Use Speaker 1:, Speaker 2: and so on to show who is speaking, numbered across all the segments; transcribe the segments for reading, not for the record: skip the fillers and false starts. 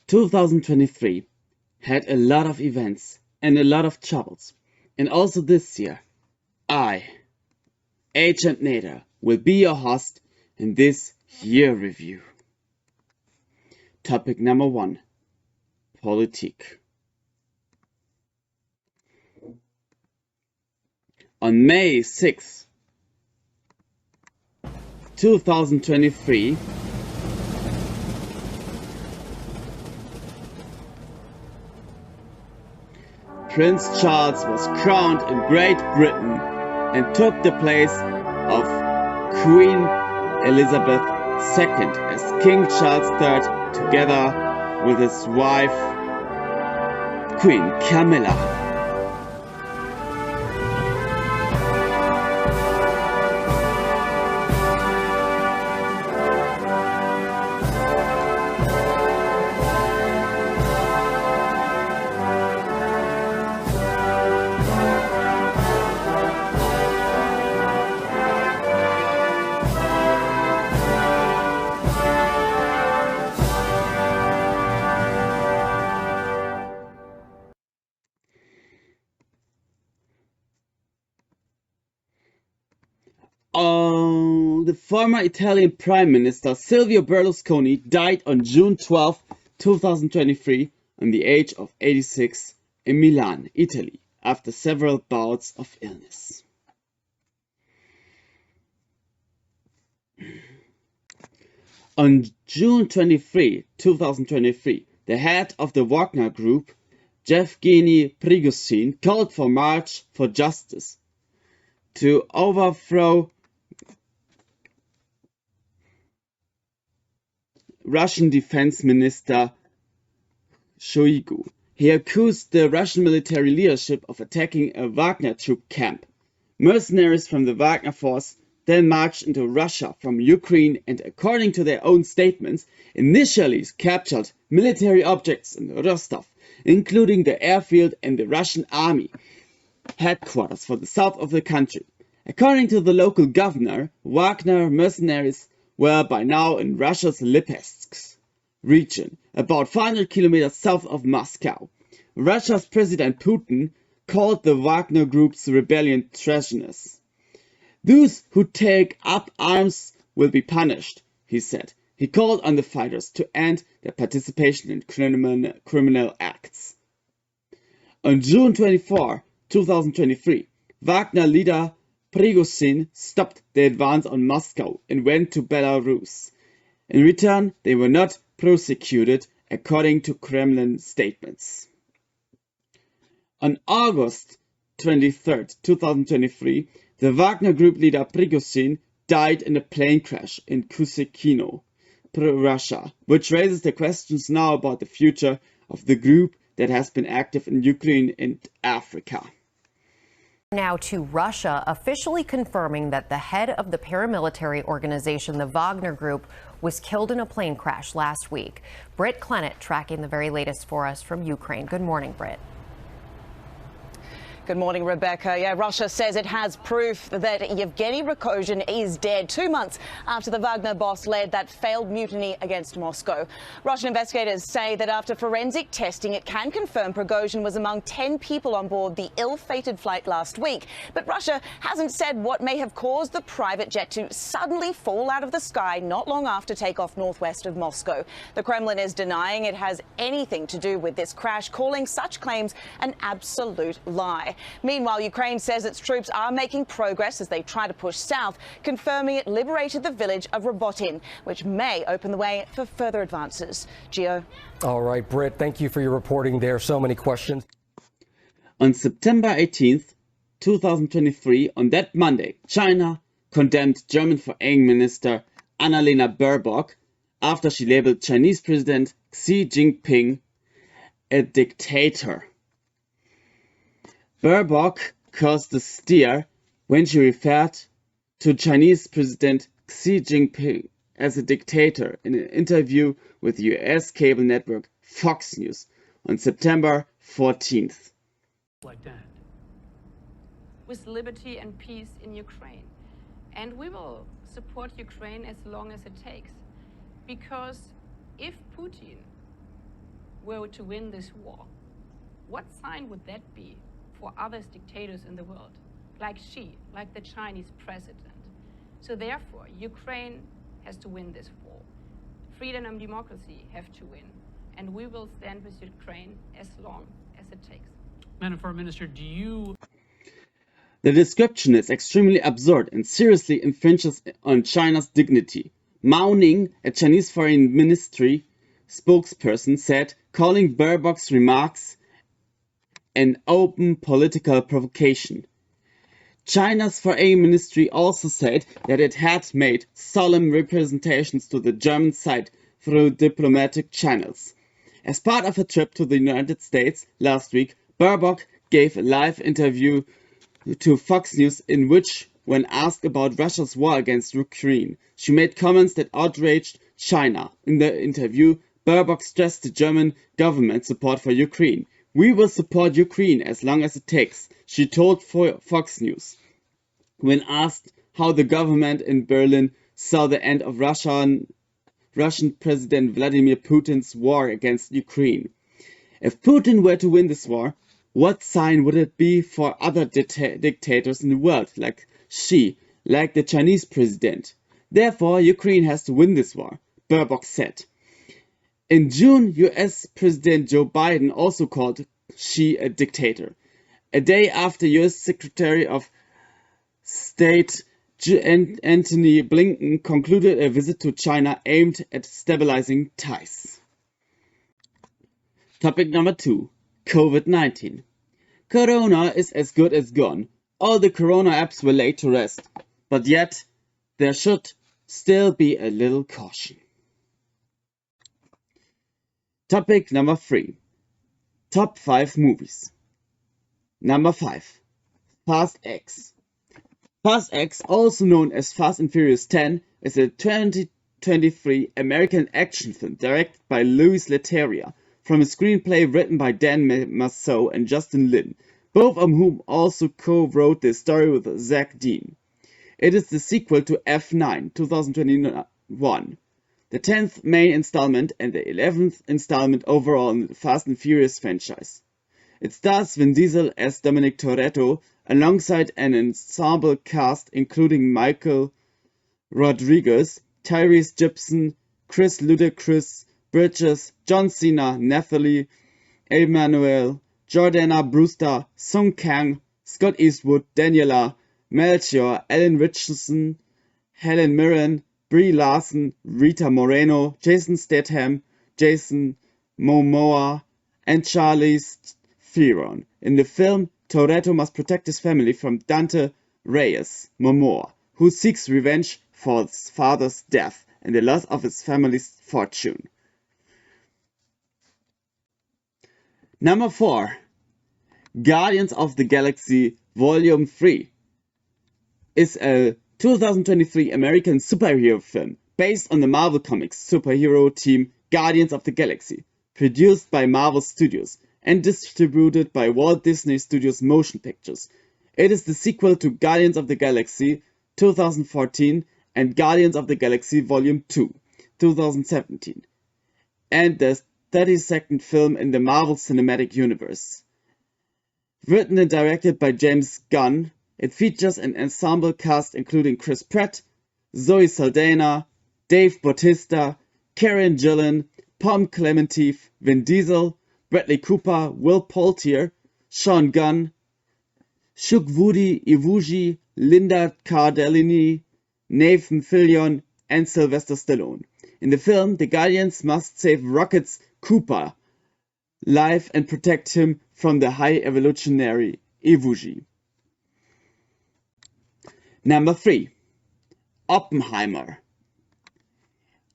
Speaker 1: 2023 had a lot of events and a lot of troubles. And also this year, I, Agent Nader, will be your host in this year review. Topic number 1. Politik. On May 6, 2023, Prince Charles was crowned in Great Britain and took the place of Queen Elizabeth II as King Charles III together with his wife Queen Camilla. The former Italian Prime Minister Silvio Berlusconi died on June 12, 2023, on the age of 86 in Milan, Italy, after several bouts of illness. On June 23, 2023, the head of the Wagner Group, Yevgeny Prigozhin, called for March for Justice to overthrow Russian Defense Minister Shoigu. He accused the Russian military leadership of attacking a Wagner troop camp. Mercenaries from the Wagner force then marched into Russia from Ukraine and, according to their own statements, initially captured military objects in Rostov, including the airfield and the Russian army headquarters for the south of the country. According to the local governor, Wagner mercenaries were by now in Russia's Lipetsk region, about 500 kilometers south of Moscow. Russia's President Putin called the Wagner Group's rebellion treasonous. Those who take up arms will be punished, he said. He called on the fighters to end their participation in criminal acts. On June 24, 2023, Wagner leader Prigozhin stopped the advance on Moscow and went to Belarus. In return, they were not prosecuted, according to Kremlin statements. On August 23, 2023, the Wagner Group leader Prigozhin died in a plane crash in Kusekino, Russia, which raises the questions now about the future of the group that has been active in Ukraine and Africa.
Speaker 2: Now to Russia, officially confirming that the head of the paramilitary organization, the Wagner Group, was killed in a plane crash last week. Britt Clennett tracking the very latest for us from Ukraine. Good morning, Britt.
Speaker 3: Good morning, Rebecca. Yeah, Russia says it has proof that Yevgeny Prigozhin is dead 2 months after the Wagner boss led that failed mutiny against Moscow. Russian investigators say that after forensic testing, it can confirm Prigozhin was among 10 people on board the ill-fated flight last week. But Russia hasn't said what may have caused the private jet to suddenly fall out of the sky not long after takeoff northwest of Moscow. The Kremlin is denying it has anything to do with this crash, calling such claims an absolute lie. Meanwhile, Ukraine says its troops are making progress as they try to push south, confirming it liberated the village of Robotin, which may open the way for further advances. Gio.
Speaker 4: All right, Britt, thank you for your reporting there. So many questions.
Speaker 1: On September 18th, 2023, on that Monday, China condemned German Foreign Minister Annalena Baerbock after she labeled Chinese President Xi Jinping a dictator. Baerbock caused a stir when she referred to Chinese President Xi Jinping as a dictator in an interview with the US cable network Fox News on September 14th.
Speaker 5: Like that. With liberty and peace in Ukraine. And we will support Ukraine as long as it takes. Because if Putin were to win this war, what sign would that be for other dictators in the world, like Xi, like the Chinese president? So therefore, Ukraine has to win this war. Freedom and democracy have to win. And we will stand with Ukraine as long as it takes.
Speaker 6: Madam Foreign Minister, do you...
Speaker 1: The description is extremely absurd and seriously infringes on China's dignity. Mao Ning, a Chinese foreign ministry spokesperson, said, calling Baerbock's remarks an open political provocation. China's foreign ministry also said that it had made solemn representations to the German side through diplomatic channels. As part of a trip to the United States last week, Baerbock gave a live interview to Fox News in which, when asked about Russia's war against Ukraine, she made comments that outraged China. In the interview, Baerbock stressed the German government's support for Ukraine. "We will support Ukraine as long as it takes," she told Fox News. When asked how the government in Berlin saw the end of Russian President Vladimir Putin's war against Ukraine. If Putin were to win this war, what sign would it be for other dictators in the world, like Xi, like the Chinese president? Therefore, Ukraine has to win this war, Baerbock said. In June, US President Joe Biden also called Xi a dictator. A day after US Secretary of State Antony Blinken concluded a visit to China aimed at stabilizing ties. Topic number 2. COVID-19. Corona is as good as gone. All the Corona apps were laid to rest. But yet, there should still be a little caution. Topic number 3. Top 5 movies. Number 5. Fast X. Fast X, also known as Fast and Furious 10, is a 2023 American action film directed by Louis Leterrier from a screenplay written by Dan Massow and Justin Lin, both of whom also co-wrote the story with Zach Dean. It is the sequel to F9, 2021, the 10th main installment and the 11th installment overall in the Fast and Furious franchise. It stars Vin Diesel as Dominic Toretto, alongside an ensemble cast including Michael Rodriguez, Tyrese Gibson, Chris Ludacris, Bridges, John Cena, Nathalie Emmanuel, Jordana Brewster, Sung Kang, Scott Eastwood, Daniela Melchior, Ellen Richardson, Helen Mirren, Brie Larson, Rita Moreno, Jason Statham, Jason Momoa, and Charlize Theron. In the film, Toretto must protect his family from Dante Reyes Momoa, who seeks revenge for his father's death and the loss of his family's fortune. Number 4. Guardians of the Galaxy Volume 3 is a 2023 American superhero film based on the Marvel Comics superhero team Guardians of the Galaxy, produced by Marvel Studios and distributed by Walt Disney Studios Motion Pictures. It is the sequel to Guardians of the Galaxy 2014 and Guardians of the Galaxy Volume 2 2017, and the 32nd film in the Marvel Cinematic Universe. Written and directed by James Gunn, it features an ensemble cast including Chris Pratt, Zoe Saldana, Dave Bautista, Karen Gillan, Pom Klementieff, Vin Diesel, Bradley Cooper, Will Poulter, Sean Gunn, Chukwudi Iwuji, Linda Cardellini, Nathan Fillion, and Sylvester Stallone. In the film, the Guardians must save Rocket's Cooper life and protect him from the High Evolutionary Iwuji. Number 3. Oppenheimer.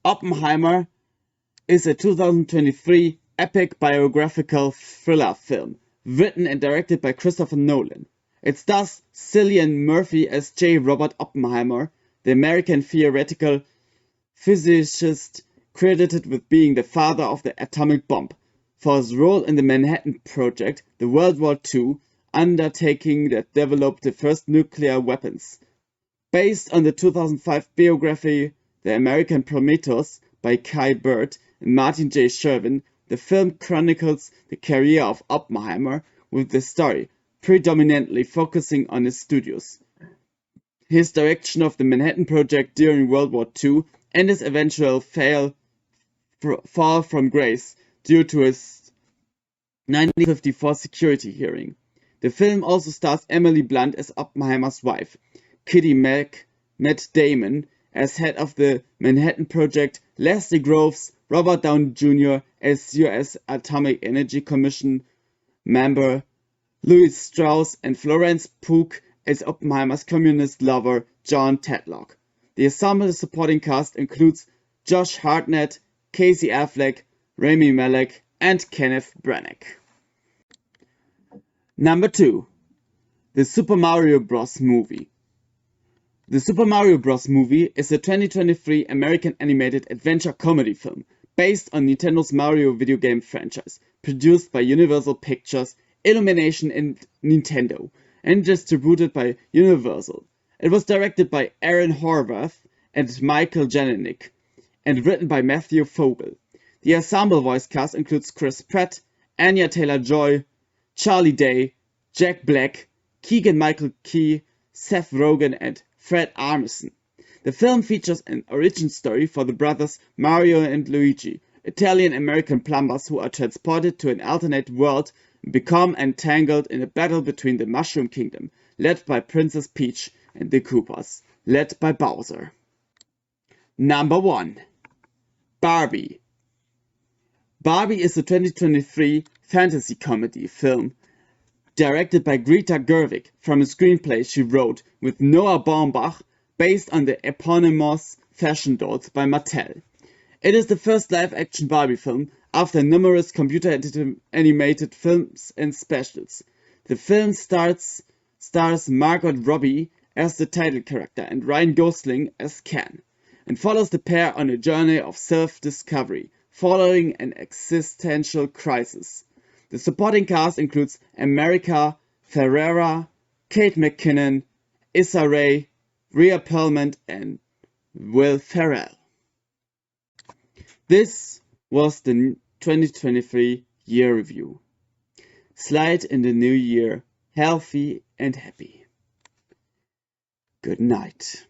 Speaker 1: Oppenheimer is a 2023 epic biographical thriller film, written and directed by Christopher Nolan. It stars Cillian Murphy as J. Robert Oppenheimer, the American theoretical physicist credited with being the father of the atomic bomb, for his role in the Manhattan Project, the World War II undertaking that developed the first nuclear weapons. Based on the 2005 biography The American Prometheus by Kai Bird and Martin J. Sherwin, The film chronicles the career of Oppenheimer, with the story predominantly focusing on his studios, his direction of the Manhattan Project during World War II, and his eventual fall from grace due to his 1954 security hearing. The film also stars Emily Blunt as Oppenheimer's wife, Kitty Matt Damon as head of the Manhattan Project, Leslie Groves, Robert Downey Jr. as U.S. Atomic Energy Commission member, Louis Strauss and Florence Pugh as Oppenheimer's communist lover, John Tedlock. The ensemble supporting cast includes Josh Hartnett, Casey Affleck, Rami Malek, and Kenneth Branagh. Number 2. The Super Mario Bros. Movie. The Super Mario Bros. Movie is a 2023 American animated adventure comedy film based on Nintendo's Mario video game franchise, produced by Universal Pictures, Illumination and Nintendo, and distributed by Universal. It was directed by Aaron Horvath and Michael Jelinek, and written by Matthew Vogel. The ensemble voice cast includes Chris Pratt, Anya Taylor-Joy, Charlie Day, Jack Black, Keegan-Michael Key, Seth Rogen, and Fred Armisen. The film features an origin story for the brothers Mario and Luigi, Italian-American plumbers who are transported to an alternate world and become entangled in a battle between the Mushroom Kingdom, led by Princess Peach, and the Koopas, led by Bowser. Number 1. Barbie. Barbie is a 2023 fantasy comedy film directed by Greta Gerwig from a screenplay she wrote with Noah Baumbach based on the eponymous fashion dolls by Mattel. It is the first live-action Barbie film after numerous computer-animated films and specials. The film stars Margot Robbie as the title character and Ryan Gosling as Ken, and follows the pair on a journey of self-discovery following an existential crisis. The supporting cast includes America Ferrera, Kate McKinnon, Issa Rae, Rhea Perlman, and Will Ferrell. This was the 2023 year review. Slide in the new year healthy and happy. Good night.